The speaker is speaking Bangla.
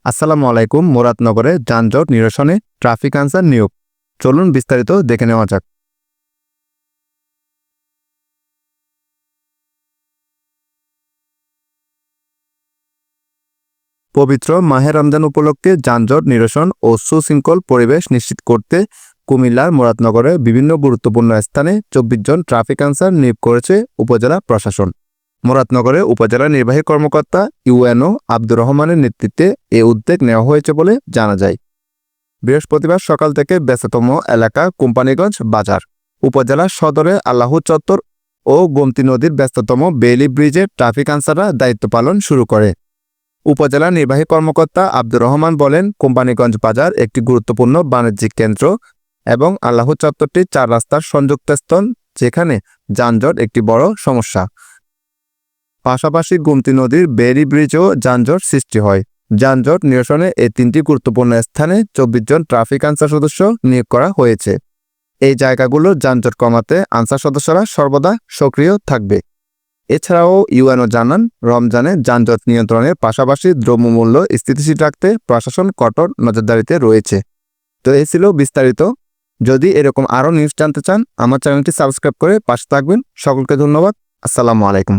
আসসালামু আলাইকুম। মুরাদনগরে যানজট নিরসনে ট্রাফিক আনসার নিয়োগ। চলুন বিস্তারিত দেখে নেওয়া যাক। পবিত্র মাহে রমজান উপলক্ষে যানজট নিরসন ও সুশৃঙ্খল পরিবেশ নিশ্চিত করতে কুমিল্লার মুরাদনগরে বিভিন্ন গুরুত্বপূর্ণ স্থানে ২৪ জন ট্রাফিক আনসার নিয়োগ করেছে উপজেলা প্রশাসন। মুরাদনগরে উপজেলা নির্বাহী কর্মকর্তা ইউএনও আব্দুর রহমানের নেতৃত্বে এ উদ্যোগ নেওয়া হয়েছে বলে জানা যায়। বৃহস্পতিবার সকাল থেকে ব্যস্ততম এলাকা কোম্পানিগঞ্জ বাজার উপজেলা সদরে আল্লাহু চত্বর ও গোমতী নদীর ব্যস্ততম বেইলি ব্রিজে ট্রাফিক আনসাররা দায়িত্ব পালন শুরু করে। উপজেলা নির্বাহী কর্মকর্তা আব্দুর রহমান বলেন, কোম্পানিগঞ্জ বাজার একটি গুরুত্বপূর্ণ বাণিজ্যিক কেন্দ্র এবং আল্লাহু চত্বরটি ৪ রাস্তার সংযুক্ত স্থল, যেখানে যানজট একটি বড় সমস্যা। পাশাপাশি গোমতী নদীর বেইলি ব্রিজেও যানজট সৃষ্টি হয়। যানজট নিরসনে এই ৩টি গুরুত্বপূর্ণ স্থানে ২৪ জন ট্রাফিক আনসার সদস্য নিয়োগ করা হয়েছে। এই জায়গাগুলো যানজট কমাতে আনসার সদস্যরা সর্বদা সক্রিয় থাকবে। এছাড়াও ইউএনও জানান, রমজানে যানজট নিয়ন্ত্রণের পাশাপাশি দ্রব্যমূল্য স্থিতিশীল রাখতে প্রশাসন কঠোর নজরদারিতে রয়েছে। তো এই ছিল বিস্তারিত। যদি এরকম আরও নিউজ জানতে চান, আমার চ্যানেলটি সাবস্ক্রাইব করে পাশে থাকবেন। সকলকে ধন্যবাদ। আসসালামু আলাইকুম।